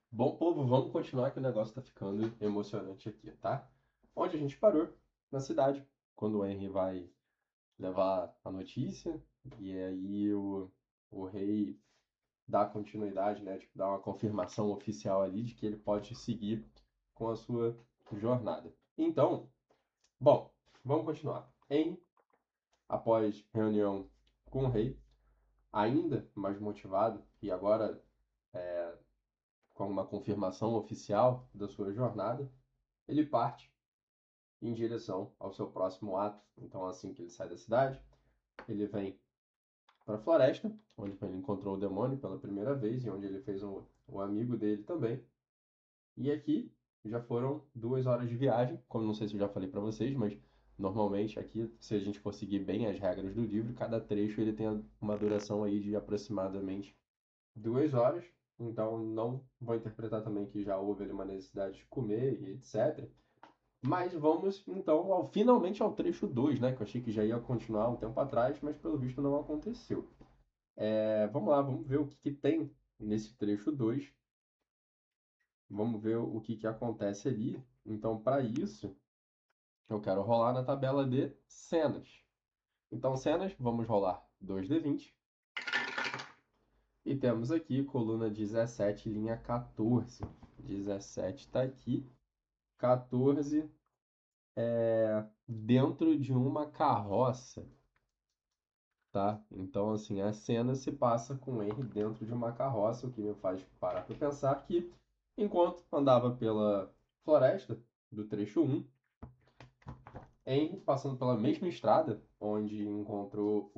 Bom, povo, vamos continuar que o negócio tá ficando emocionante aqui, tá? Onde a gente parou? Na cidade, quando o Henry vai levar a notícia, e aí o rei dá continuidade, né? Tipo, dá uma confirmação oficial ali de que ele pode seguir com a sua jornada. Então, bom, vamos continuar. Henry, após reunião com o rei, ainda mais motivado, e agora com uma confirmação oficial da sua jornada, ele parte em direção ao seu próximo ato. Então, assim que ele sai da cidade, ele vem para a floresta, onde ele encontrou o demônio pela primeira vez e onde ele fez um amigo dele também. E aqui já foram 2 horas de viagem, como não sei se eu já falei para vocês, mas normalmente aqui, se a gente for seguir bem as regras do livro, cada trecho ele tem uma duração aí de aproximadamente 2 horas. Então não vou interpretar também que já houve ali uma necessidade de comer e etc. Mas vamos então finalmente ao trecho 2, né? Que eu achei que já ia continuar um tempo atrás, mas pelo visto não aconteceu. Vamos lá, vamos ver o que tem nesse trecho 2. Vamos ver o que acontece ali. Então, para isso, eu quero rolar na tabela de cenas. Então, cenas, vamos rolar 2d20. E temos aqui coluna 17, linha 14. 17 está aqui. 14 dentro de uma carroça. Tá? Então, assim, a cena se passa com Henry dentro de uma carroça, o que me faz parar para pensar que, enquanto andava pela floresta do trecho 1, Henry, passando pela mesma estrada onde encontrou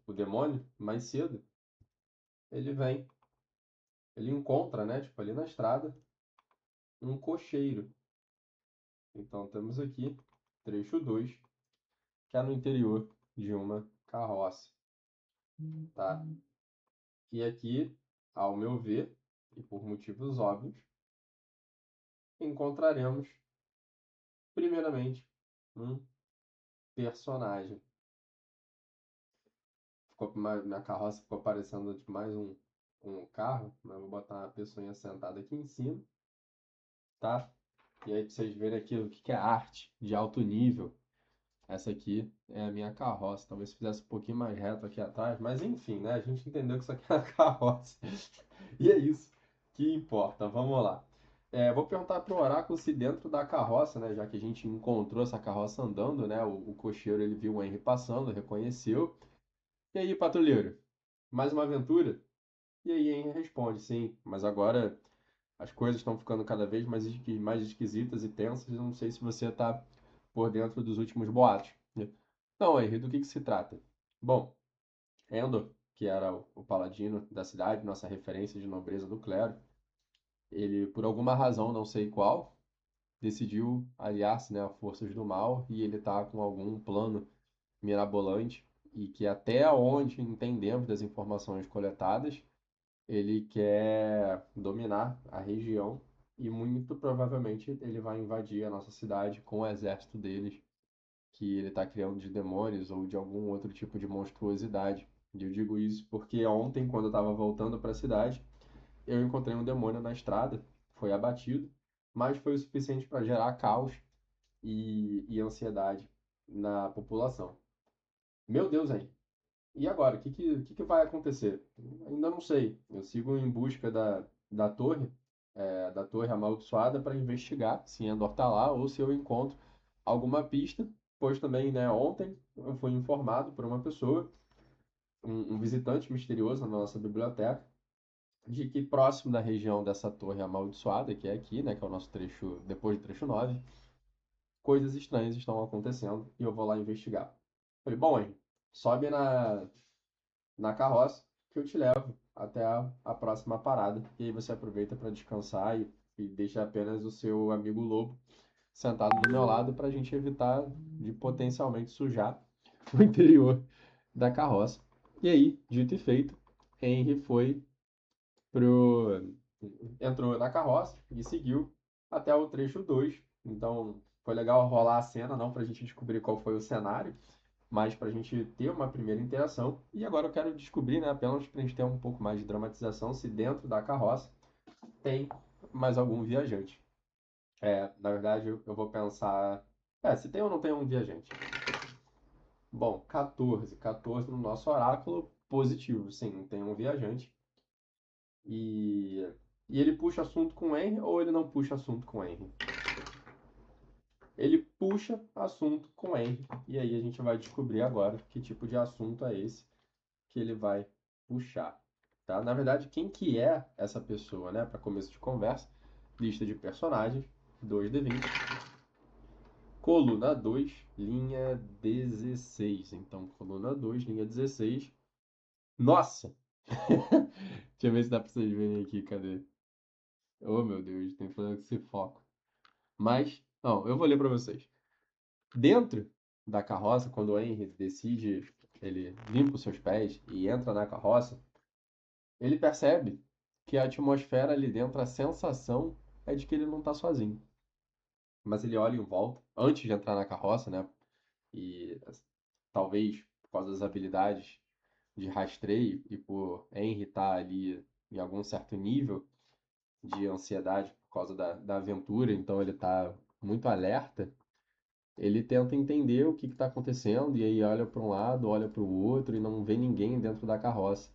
o demônio mais cedo, ele vem, ele encontra, né, tipo, ali na estrada, um cocheiro. Então, temos aqui trecho 2, que é no interior de uma carroça, tá? E aqui, ao meu ver, e por motivos óbvios, encontraremos, primeiramente, um personagem. Minha carroça ficou parecendo de mais um carro, mas eu vou botar uma pessoinha sentada aqui em cima, tá? E aí, pra vocês verem aqui o que é arte de alto nível. Essa aqui é a minha carroça. Talvez se fizesse um pouquinho mais reto aqui atrás, mas enfim, né? A gente entendeu que isso aqui é uma carroça. E é isso que importa. Vamos lá. Vou perguntar pro oráculo se dentro da carroça, né? Já que a gente encontrou essa carroça andando, né? O cocheiro ele viu o Henry passando, reconheceu. E aí, patrulheiro? Mais uma aventura? E aí, Henry responde, sim, mas agora as coisas estão ficando cada vez mais esquisitas e tensas. Eu não sei se você está por dentro dos últimos boatos, né? Não, Henry, do que se trata? Bom, Endor, que era o paladino da cidade, nossa referência de nobreza do clero, ele, por alguma razão, não sei qual, decidiu aliar-se, né, a forças do mal e ele está com algum plano mirabolante e que até onde entendemos das informações coletadas, ele quer dominar a região e muito provavelmente ele vai invadir a nossa cidade com o exército deles, que ele está criando de demônios ou de algum outro tipo de monstruosidade. E eu digo isso porque ontem, quando eu estava voltando para a cidade, eu encontrei um demônio na estrada, foi abatido, mas foi o suficiente para gerar caos e ansiedade na população. Meu Deus, hein? E agora? O que vai acontecer? Ainda não sei. Eu sigo em busca da torre amaldiçoada para investigar se Endor está lá ou se eu encontro alguma pista, pois também, né, ontem eu fui informado por uma pessoa, um visitante misterioso na nossa biblioteca, de que próximo da região dessa torre amaldiçoada, que é aqui, né, que é o nosso trecho, depois do trecho 9, coisas estranhas estão acontecendo e eu vou lá investigar. Falei, bom, hein, sobe na carroça que eu te levo até a próxima parada. E aí você aproveita para descansar e deixa apenas o seu amigo lobo sentado do meu lado para a gente evitar de potencialmente sujar o interior da carroça. E aí, dito e feito, Henry pro entrou na carroça e seguiu até o trecho 2. Então, foi legal rolar a cena, não para a gente descobrir qual foi o cenário, mas para a gente ter uma primeira interação. E agora eu quero descobrir, né, apenas para a gente ter um pouco mais de dramatização, se dentro da carroça tem mais algum viajante. Na verdade, eu vou pensar. Se tem ou não tem um viajante. Bom, 14. 14 no nosso oráculo, positivo. Sim, tem um viajante. E, e ele puxa assunto com Henry ou ele não puxa assunto com Henry? Ele puxa assunto com Henry. E aí a gente vai descobrir agora que tipo de assunto é esse que ele vai puxar. Tá? Na verdade, quem que é essa pessoa, né? Para começo de conversa, lista de personagens, 2d20. Coluna 2, linha 16. Então, coluna 2, linha 16. Nossa! Deixa eu ver se dá pra vocês verem aqui, cadê? Oh, meu Deus, tem problema com esse foco. Mas, não, eu vou ler pra vocês. Dentro da carroça, quando o Henry decide, ele limpa os seus pés e entra na carroça, ele percebe que a atmosfera ali dentro, a sensação é de que ele não tá sozinho. Mas ele olha em volta, antes de entrar na carroça, né? E talvez por causa das habilidades de rastreio e por Henry estar ali em algum certo nível de ansiedade por causa da aventura, então ele está muito alerta. Ele tenta entender o que está acontecendo e aí olha para um lado, olha para o outro e não vê ninguém dentro da carroça.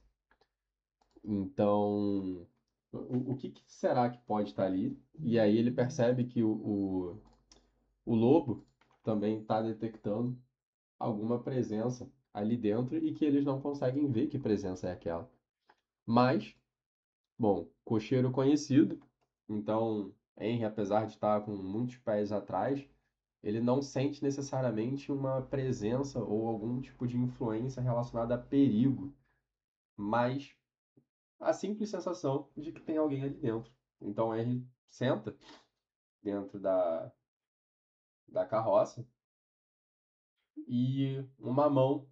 Então, o que será que pode estar ali? E aí ele percebe que o lobo também está detectando alguma presença ali dentro e que eles não conseguem ver que presença é aquela. Mas, bom, cocheiro conhecido, então Henry, apesar de estar com muitos pés atrás, ele não sente necessariamente uma presença ou algum tipo de influência relacionada a perigo, mas a simples sensação de que tem alguém ali dentro. Então Henry senta dentro da carroça e uma mão,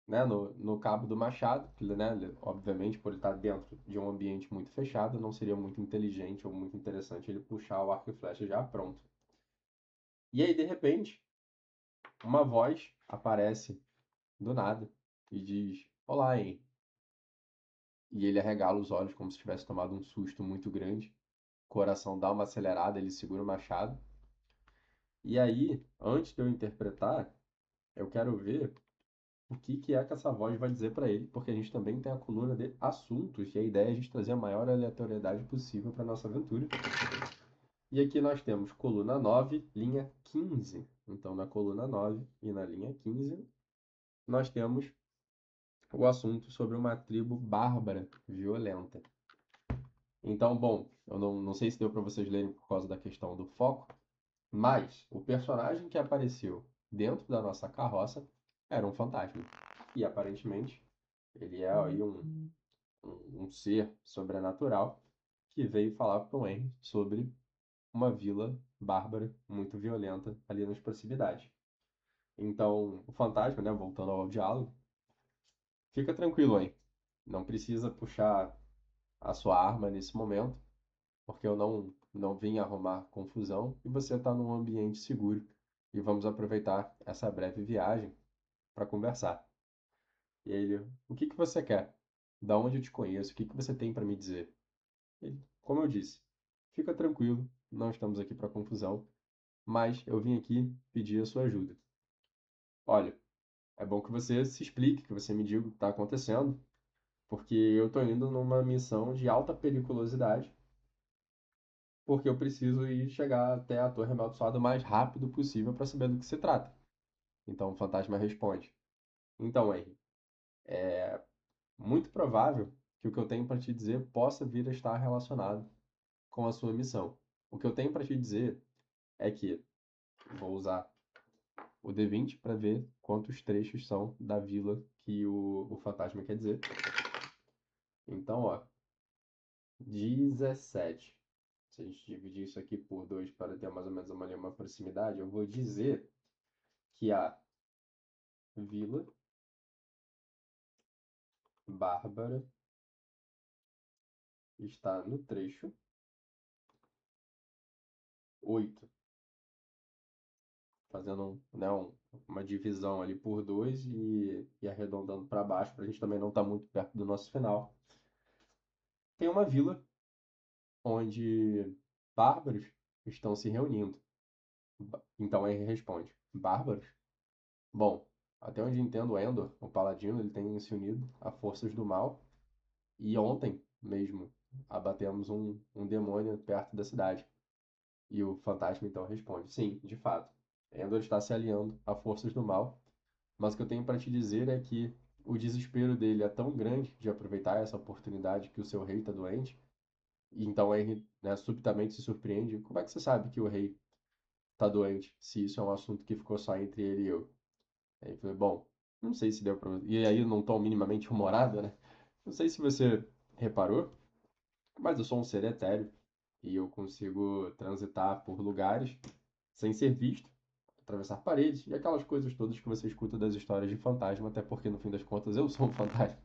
né, no cabo do machado, que, né, obviamente, por ele estar dentro de um ambiente muito fechado, não seria muito inteligente ou muito interessante ele puxar o arco e flecha já pronto. E aí, de repente, uma voz aparece do nada e diz: Olá, Henry. E ele arregala os olhos como se tivesse tomado um susto muito grande. O coração dá uma acelerada, ele segura o machado. E aí, antes de eu interpretar, eu quero ver o que que é que essa voz vai dizer para ele, porque a gente também tem a coluna de assuntos, e a ideia é a gente trazer a maior aleatoriedade possível para nossa aventura. E aqui nós temos coluna 9, linha 15. Então, na coluna 9 e na linha 15, nós temos o assunto sobre uma tribo bárbara violenta. Então, bom, eu não sei se deu para vocês lerem por causa da questão do foco, mas o personagem que apareceu dentro da nossa carroça era um fantasma. E aparentemente ele é aí um ser sobrenatural que veio falar para o Henry sobre uma vila bárbara muito violenta ali nas proximidades. Então, o fantasma, né, voltando ao diálogo, fica tranquilo, hein? Não precisa puxar a sua arma nesse momento, porque eu não vim arrumar confusão e você está num ambiente seguro. E vamos aproveitar essa breve viagem para conversar. E aí ele, o que que você quer? Da onde eu te conheço? O que que você tem para me dizer? Ele, como eu disse, fica tranquilo, não estamos aqui para confusão, mas eu vim aqui pedir a sua ajuda. Olha, é bom que você se explique, que você me diga o que está acontecendo, porque eu estou indo numa missão de alta periculosidade, porque eu preciso ir chegar até a Torre Amaldiçoada o mais rápido possível para saber do que se trata. Então o fantasma responde: Então, Henry, é muito provável que o que eu tenho para te dizer possa vir a estar relacionado com a sua missão. O que eu tenho para te dizer é que vou usar o D20 para ver quantos trechos são da vila que o fantasma quer dizer. Então, ó, 17. Se a gente dividir isso aqui por 2 para ter mais ou menos uma proximidade, eu vou dizer que a vila bárbara está no trecho 8. fazendo né, uma divisão ali por 2 e arredondando para baixo, para a gente também não estar muito perto do nosso final. Tem uma vila onde bárbaros estão se reunindo. Então ele responde: bárbaros? Bom, até onde entendo, Endor, o paladino, ele tem se unido a forças do mal. E ontem mesmo abatemos um demônio perto da cidade. E o fantasma então responde: sim, de fato. Endor está se aliando a forças do mal. Mas o que eu tenho para te dizer é que o desespero dele é tão grande de aproveitar essa oportunidade que o seu rei está doente. E então ele, né, subitamente se surpreende. Como é que você sabe que o rei está doente, se isso é um assunto que ficou só entre ele e eu? Aí eu falei, bom, não sei se deu pra... E aí, num tom minimamente humorado, né? Não sei se você reparou, mas eu sou um ser etéreo e eu consigo transitar por lugares sem ser visto, atravessar paredes e aquelas coisas todas que você escuta das histórias de fantasma, até porque no fim das contas eu sou um fantasma.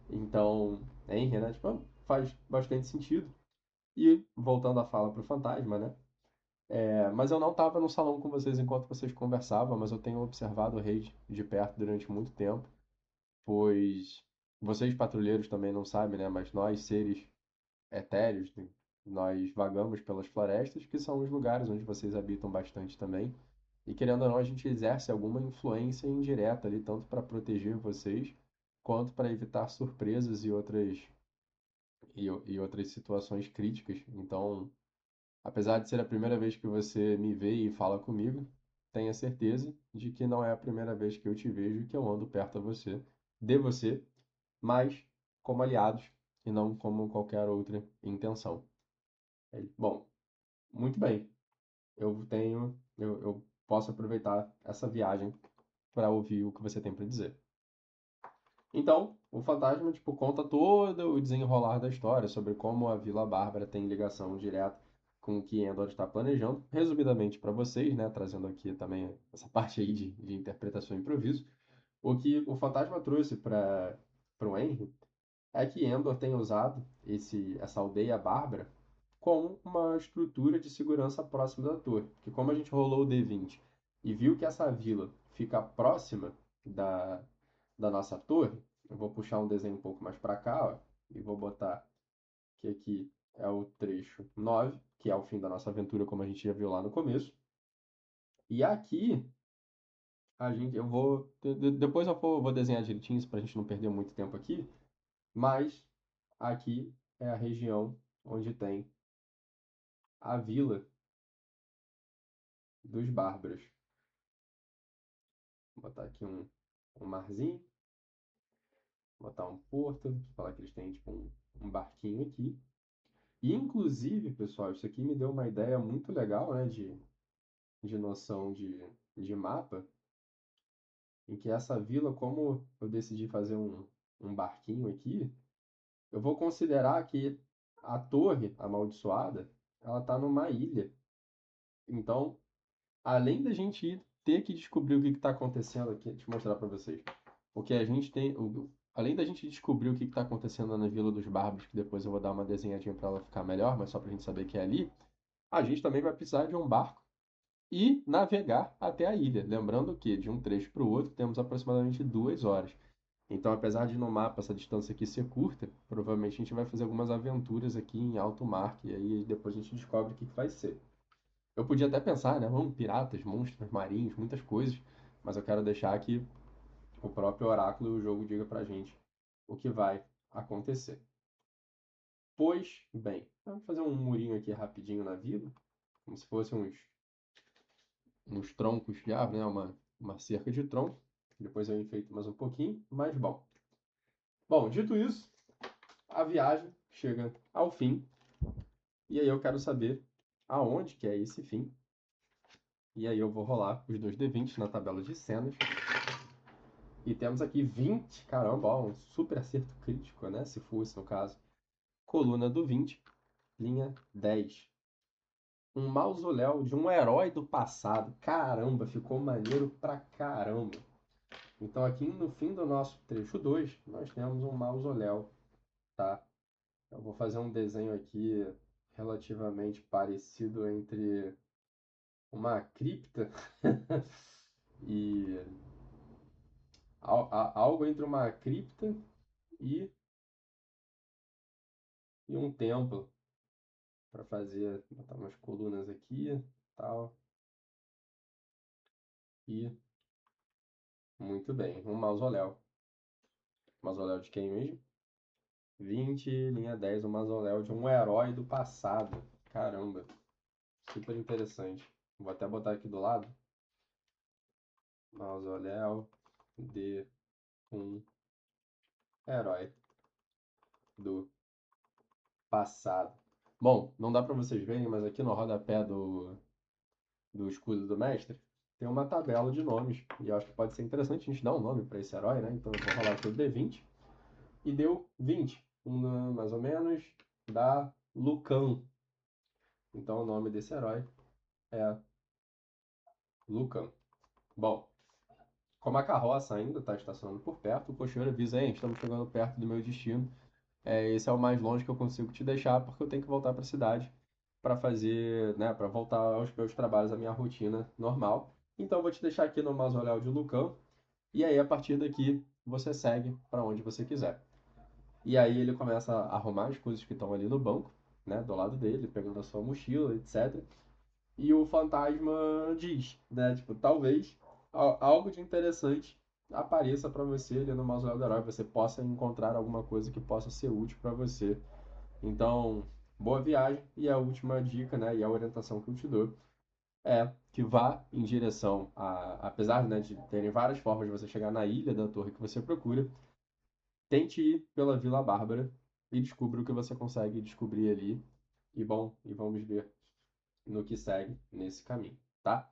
Então, Henry, né? Tipo, faz bastante sentido. E voltando a fala pro fantasma, né? Mas eu não estava no salão com vocês enquanto vocês conversavam, mas eu tenho observado o rei de perto durante muito tempo, pois vocês patrulheiros também não sabem, né? Mas nós, seres etéreos, né, nós vagamos pelas florestas, que são os lugares onde vocês habitam bastante também. E querendo ou não, a gente exerce alguma influência indireta ali, tanto para proteger vocês, quanto para evitar surpresas e outras situações críticas. Então, apesar de ser a primeira vez que você me vê e fala comigo, tenha certeza de que não é a primeira vez que eu te vejo e que eu ando perto de você, mas como aliados e não como qualquer outra intenção. Bom, muito bem. Eu posso aproveitar essa viagem para ouvir o que você tem para dizer. Então, o fantasma, tipo, conta todo o desenrolar da história sobre como a Vila Bárbara tem ligação direta com o que Endor está planejando. Resumidamente para vocês, né, trazendo aqui também essa parte aí de interpretação e improviso, o que o fantasma trouxe para o Henry é que Endor tem usado essa aldeia bárbara como uma estrutura de segurança próxima da torre. Que como a gente rolou o D20 e viu que essa vila fica próxima da, da nossa torre, eu vou puxar um desenho um pouco mais para cá, ó, e vou botar que aqui é o trecho 9, que é o fim da nossa aventura, como a gente já viu lá no começo. E aqui eu vou depois vou desenhar direitinho para a gente não perder muito tempo aqui, mas aqui é a região onde tem a vila dos bárbaros. Vou botar aqui um marzinho, botar um porto, falar que eles têm tipo um barquinho aqui. E inclusive, pessoal, isso aqui me deu uma ideia muito legal, né, de noção de mapa, em que essa vila, como eu decidi fazer um barquinho aqui, eu vou considerar que a torre amaldiçoada, ela tá numa ilha. Então, além da gente ter que descobrir o que está acontecendo aqui, deixa eu mostrar para vocês. Porque a gente tem, além da gente descobrir o que está acontecendo na Vila dos Bárbaros, que depois eu vou dar uma desenhadinha para ela ficar melhor, mas só para a gente saber que é ali, a gente também vai precisar de um barco e navegar até a ilha. Lembrando que de um trecho para o outro temos aproximadamente 2 horas. Então, apesar de no mapa essa distância aqui ser curta, provavelmente a gente vai fazer algumas aventuras aqui em alto mar, e aí depois a gente descobre o que vai ser. Eu podia até pensar, né? Vamos, piratas, monstros marinhos, muitas coisas, mas eu quero deixar que o próprio oráculo e o jogo diga pra gente o que vai acontecer. Pois bem, vamos fazer um murinho aqui rapidinho na vila, como se fossem uns troncos de árvore, né? Uma cerca de tronco. Depois eu enfeito mais um pouquinho, mas bom. Bom, dito isso, a viagem chega ao fim, e aí eu quero saber aonde que é esse fim. E aí eu vou rolar os dois D20 na tabela de cenas. E temos aqui 20, caramba, ó, um super acerto crítico, né? Se fosse no caso. Coluna do 20, linha 10. Um mausoléu de um herói do passado. Caramba, ficou maneiro pra caramba. Então aqui no fim do nosso trecho 2, nós temos um mausoléu, tá? Eu vou fazer um desenho aqui relativamente parecido entre uma cripta e algo entre uma cripta e, e um templo para fazer, botar umas colunas aqui, tal, e muito bem, um mausoléu. Mausoléu de quem mesmo? 20 linha 10, um mausoléu de um herói do passado. Caramba, super interessante. Vou até botar aqui do lado. Mausoléu de um herói do passado. Bom, não dá para vocês verem, mas aqui no rodapé do escudo do mestre tem uma tabela de nomes. E eu acho que pode ser interessante a gente dar um nome para esse herói, né? Então eu vou rolar aqui o D20 e deu 20. Mais ou menos da Lucan. Então o nome desse herói é Lucan. Bom, como a carroça ainda está estacionando por perto, o cocheiro avisa: "Hein, estamos chegando perto do meu destino. Esse é o mais longe que eu consigo te deixar, porque eu tenho que voltar para a cidade para fazer, né, para voltar aos meus trabalhos, à minha rotina normal. Então eu vou te deixar aqui no mausoléu de Lucão, e aí a partir daqui você segue para onde você quiser." E aí ele começa a arrumar as coisas que estão ali no banco, né, do lado dele, pegando a sua mochila, etc. E o fantasma diz, né, tipo, talvez algo de interessante apareça para você ali no mausoléu do herói, você possa encontrar alguma coisa que possa ser útil para você. Então, boa viagem. E a última dica, né, e a orientação que eu te dou é que vá em direção apesar, né, de terem várias formas de você chegar na ilha da torre que você procura, tente ir pela Vila Bárbara e descubra o que você consegue descobrir ali. E bom, e vamos ver no que segue nesse caminho, tá?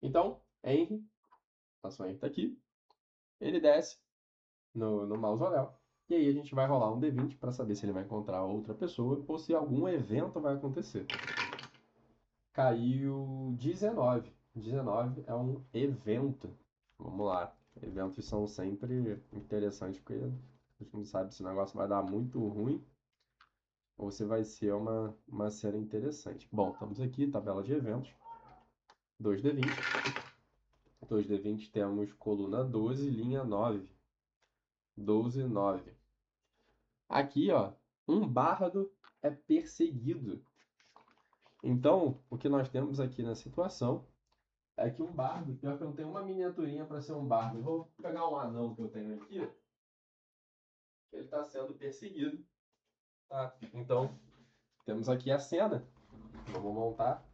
Então, Henry, a sua Henry tá aqui, ele desce no mausoléu. E aí a gente vai rolar um D20 para saber se ele vai encontrar outra pessoa ou se algum evento vai acontecer. Caiu 19. 19 é um evento. Vamos lá. Eventos são sempre interessantes porque a gente não sabe se o negócio vai dar muito ruim ou se vai ser uma cena interessante. Bom, estamos aqui, tabela de eventos. 2D20. 2D20 temos coluna 12, linha 9. 12, 9. Aqui, ó, um bardo é perseguido. Então, o que nós temos aqui na situação é que um bardo, pior que eu não tenho uma miniaturinha para ser um bardo. Eu vou pegar um anão que eu tenho aqui, ele está sendo perseguido. Tá? Então, temos aqui a cena. Vamos montar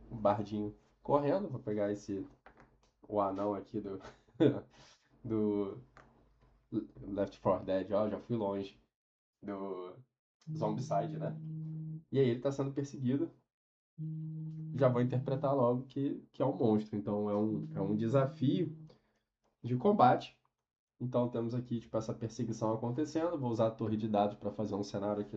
o bardinho correndo. Vou pegar o anão aqui do Left 4 Dead. Ó, já fui longe. Do Zombicide, né? E aí ele está sendo perseguido. Já vou interpretar logo que é um monstro. Então é um desafio de combate. Então temos aqui tipo, essa perseguição acontecendo. Vou usar a torre de dados para fazer um cenário aqui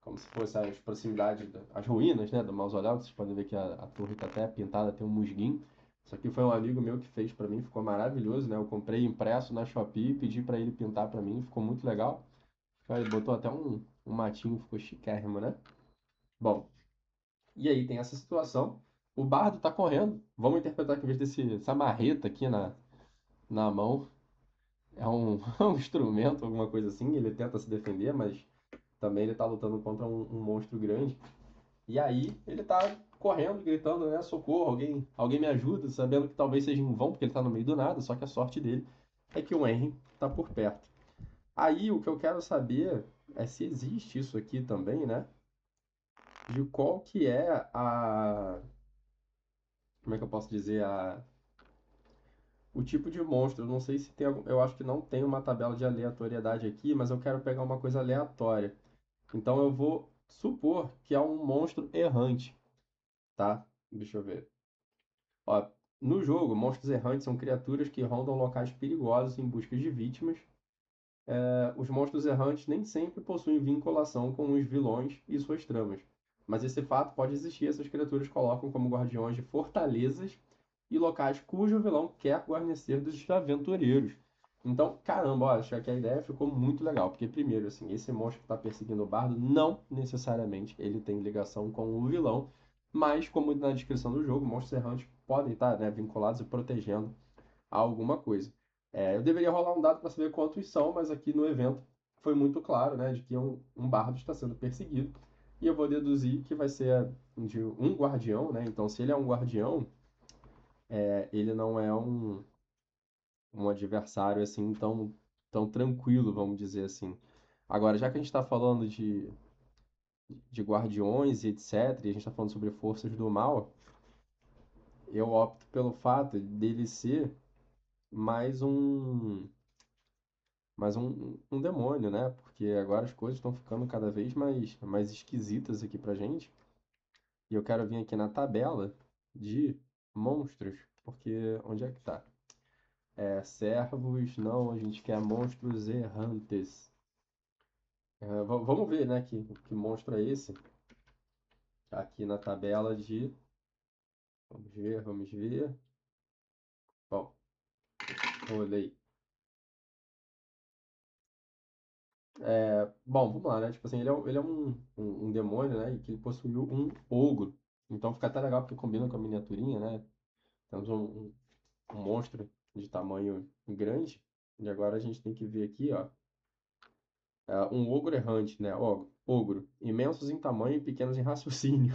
como se fosse as proximidades, as ruínas, né, do mausoléu. Vocês podem ver que a torre está até pintada, tem um musguinho. Isso aqui foi um amigo meu que fez para mim, ficou maravilhoso, né? Eu comprei impresso na Shopee, pedi para ele pintar para mim, ficou muito legal. Ele botou até um matinho, ficou chiquérrimo, né? Bom, e aí tem essa situação. O bardo tá correndo. Vamos interpretar que em vez dessa marreta aqui na mão, é um, um instrumento, alguma coisa assim. Ele tenta se defender, mas também ele tá lutando contra um monstro grande. E aí ele tá correndo, gritando, né? Socorro, alguém me ajuda, sabendo que talvez seja em vão, porque ele tá no meio do nada, só que a sorte dele é que o Henry tá por perto. Aí o que eu quero saber é se existe isso aqui também, né? De qual que é como é que eu posso dizer, o tipo de monstro. Eu não sei se tem eu acho que não tem uma tabela de aleatoriedade aqui, mas eu quero pegar uma coisa aleatória. Então eu vou supor que é um monstro errante, tá? Deixa eu ver. Ó, no jogo, monstros errantes são criaturas que rondam locais perigosos em busca de vítimas. Os monstros errantes nem sempre possuem vinculação com os vilões e suas tramas, mas esse fato pode existir. Essas criaturas colocam como guardiões de fortalezas e locais cujo vilão quer guarnecer dos aventureiros. Então, caramba, ó, acho que a ideia ficou muito legal, porque primeiro, assim, esse monstro que está perseguindo o bardo, não necessariamente ele tem ligação com o vilão, mas como na descrição do jogo, monstros errantes podem estar, né, vinculados e protegendo a alguma coisa. Eu deveria rolar um dado para saber quantos são, mas aqui no evento foi muito claro, né, de que um bardo está sendo perseguido. E eu vou deduzir que vai ser de um guardião, né? Então, se ele é um guardião, ele não é um adversário assim tão tranquilo, vamos dizer assim. Agora, já que a gente está falando de guardiões e etc., e a gente está falando sobre forças do mal, eu opto pelo fato dele ser mais um demônio, né? Porque agora as coisas estão ficando cada vez mais esquisitas aqui pra gente. E eu quero vir aqui na tabela de monstros, porque onde é que tá? Servos, não, a gente quer monstros errantes. Vamos ver, né, que monstro é esse? Aqui na tabela de. Vamos ver, vamos ver. Bom, olhei. Bom, vamos lá, né? Tipo assim, ele é um demônio, né? E que ele possuiu um ogro. Então fica até legal porque combina com a miniaturinha, né? Temos um monstro de tamanho grande. E agora a gente tem que ver aqui, ó. Um ogro errante, né? Ogro. Imensos em tamanho e pequenos em raciocínio.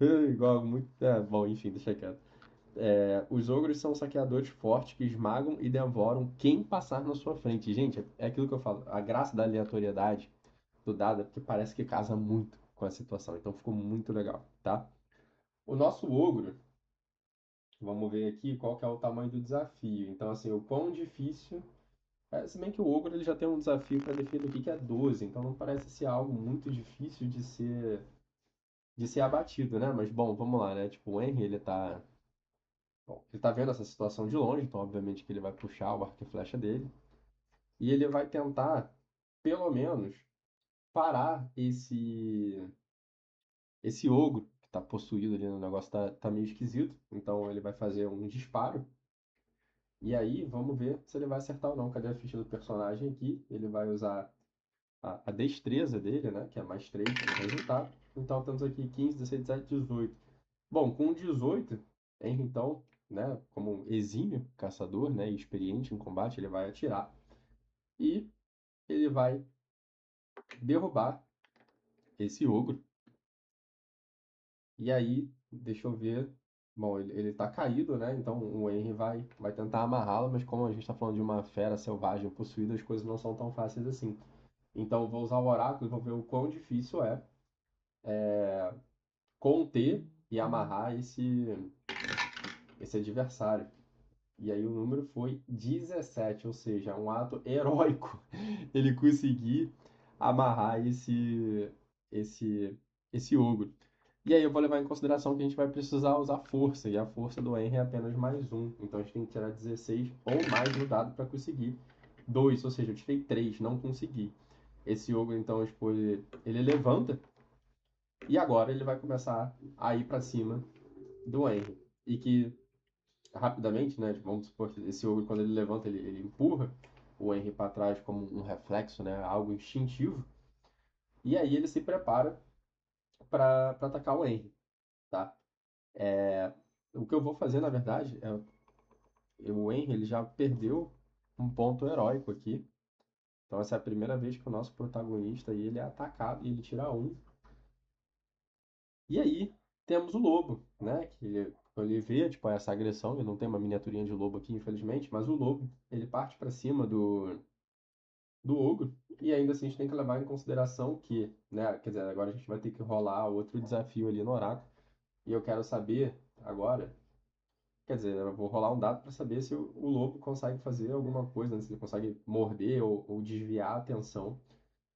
Igual muito. Bom, enfim, deixa quieto. Os ogros são saqueadores fortes que esmagam e devoram quem passar na sua frente. Gente, é aquilo que eu falo. A graça da aleatoriedade do dado é porque parece que casa muito com a situação. Então ficou muito legal, tá? O nosso ogro, vamos ver aqui qual que é o tamanho do desafio. Então, assim, o quão difícil. Se bem que o ogro ele já tem um desafio para definir o que que é 12, então não parece ser algo muito difícil de ser abatido, né? Mas bom, vamos lá, né? Tipo, o Henry, bom, ele tá vendo essa situação de longe, então obviamente que ele vai puxar o arco e flecha dele e ele vai tentar, pelo menos, parar esse ogro que está possuído ali no negócio, tá meio esquisito. Então ele vai fazer um disparo. E aí, vamos ver se ele vai acertar ou não. Cadê a ficha do personagem aqui? Ele vai usar a destreza dele, né? Que é mais 3 no resultado. Então temos aqui 15, 16, 17, 18. Bom, com 18, Henry, então, né? Como um exímio caçador, né? E experiente em combate, ele vai atirar. E ele vai derrubar esse ogro. E aí, deixa eu ver. Bom, ele tá caído, né? Então o Henry vai tentar amarrá-lo, mas como a gente tá falando de uma fera selvagem possuída, as coisas não são tão fáceis assim. Então eu vou usar o oráculo e vou ver o quão difícil é conter e amarrar esse adversário. E aí o número foi 17, ou seja, um ato heróico ele conseguir amarrar esse, esse ogro. E aí eu vou levar em consideração que a gente vai precisar usar força, e a força do Henry é apenas mais um. Então a gente tem que tirar 16 ou mais no dado para conseguir 2, ou seja, eu tirei 3, não consegui. Esse ogro, então, tipo, ele levanta e agora ele vai começar a ir para cima do Henry. E que rapidamente, né, vamos supor que esse ogro, quando ele levanta, ele empurra o Henry para trás como um reflexo, né, algo instintivo. E aí ele se prepara para atacar o Henry, tá? O que eu vou fazer, na verdade, o Henry ele já perdeu um ponto heróico aqui. Então essa é a primeira vez que o nosso protagonista aí, ele é atacado e ele tira um. E aí temos o lobo, né? Que ele vê tipo, essa agressão. Ele não tem uma miniaturinha de lobo aqui, infelizmente, mas o lobo ele parte para cima do ogro. E ainda assim a gente tem que levar em consideração que, né? Quer dizer, agora a gente vai ter que rolar outro desafio ali no oráculo. E eu quero saber agora. Quer dizer, eu vou rolar um dado para saber se o lobo consegue fazer alguma coisa, né? Se ele consegue morder ou desviar a atenção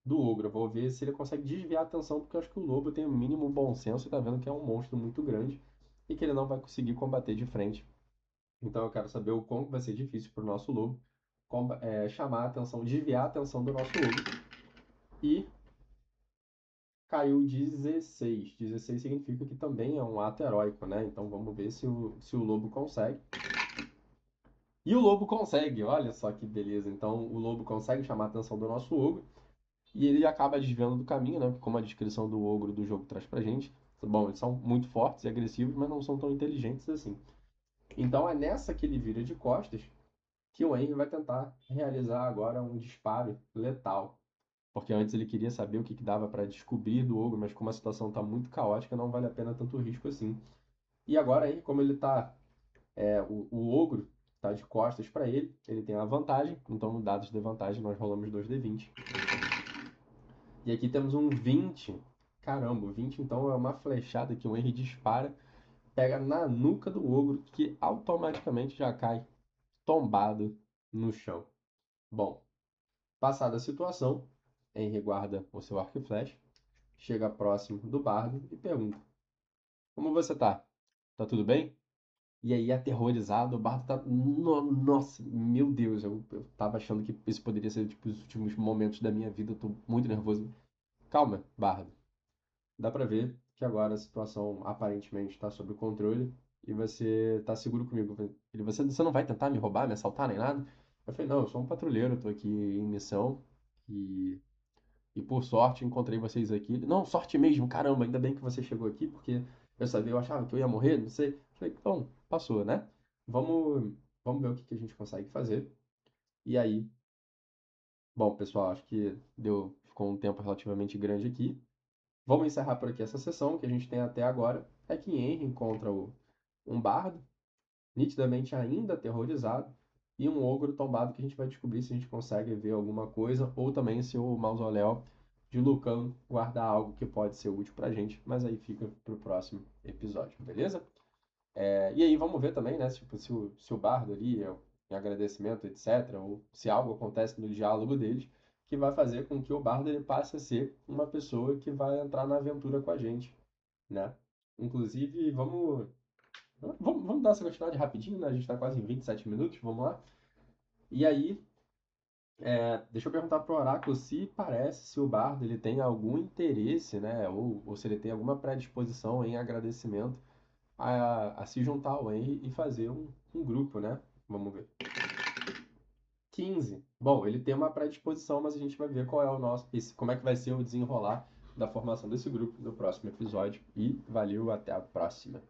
do ogro. Eu vou ver se ele consegue desviar a atenção, porque eu acho que o lobo tem o mínimo bom senso e tá vendo que é um monstro muito grande e que ele não vai conseguir combater de frente. Então eu quero saber o quão vai ser difícil para o nosso lobo chamar a atenção, desviar a atenção do nosso ogro. E caiu 16. 16 significa que também é um ato heróico, né? Então vamos ver se o lobo consegue. E o lobo consegue, olha só que beleza. Então o lobo consegue chamar a atenção do nosso ogro e ele acaba desviando do caminho, né? Como a descrição do ogro do jogo traz pra gente. Bom, eles são muito fortes e agressivos, mas não são tão inteligentes assim. Então é nessa que ele vira de costas que o Henry vai tentar realizar agora um disparo letal. Porque antes ele queria saber o que dava para descobrir do ogro, mas como a situação está muito caótica, não vale a pena tanto risco assim. E agora aí, como ele tá, o ogro está de costas para ele, ele tem a vantagem. Então, dados de vantagem, nós rolamos 2d20. E aqui temos um 20. Caramba, o 20 então é uma flechada que o Henry dispara, pega na nuca do ogro, que automaticamente já cai tombado no chão. Bom, passada a situação, Henry guarda o seu arco e flecha, chega próximo do bardo e pergunta: Como você tá? Tá tudo bem? E aí, aterrorizado, o bardo tá. Nossa, meu Deus, eu tava achando que isso poderia ser tipo, os últimos momentos da minha vida, eu tô muito nervoso. Calma, bardo. Dá pra ver que agora a situação aparentemente está sob controle e você tá seguro comigo. Você não vai tentar me roubar, me assaltar nem nada? Eu falei, não, eu sou um patrulheiro, eu tô aqui em missão e E por sorte encontrei vocês aqui. Não, sorte mesmo, caramba, ainda bem que você chegou aqui, porque eu sabia, eu achava que eu ia morrer, não sei. Falei, então, passou, né? Vamos, vamos ver o que a gente consegue fazer. E aí, bom, pessoal, acho que ficou um tempo relativamente grande aqui. Vamos encerrar por aqui essa sessão. O que a gente tem até agora é que Henry encontra um bardo, nitidamente ainda aterrorizado, e um ogro tombado que a gente vai descobrir se a gente consegue ver alguma coisa, ou também se o mausoléu de Lucan guardar algo que pode ser útil pra gente, mas aí fica pro próximo episódio, beleza? E aí vamos ver também, né, tipo, se o bardo ali, em agradecimento, etc., ou se algo acontece no diálogo deles, que vai fazer com que o bardo ele passe a ser uma pessoa que vai entrar na aventura com a gente, né? Inclusive, vamos dar essa continuidade rapidinho, né? A gente tá quase em 27 minutos, vamos lá. E aí, deixa eu perguntar pro Oráculo se parece, se o Bardo ele tem algum interesse, né? Ou se ele tem alguma predisposição em agradecimento a se juntar ao Henry e fazer um grupo, né? Vamos ver. 15. Bom, ele tem uma predisposição, mas a gente vai ver qual é como é que vai ser o desenrolar da formação desse grupo no próximo episódio. E valeu, até a próxima.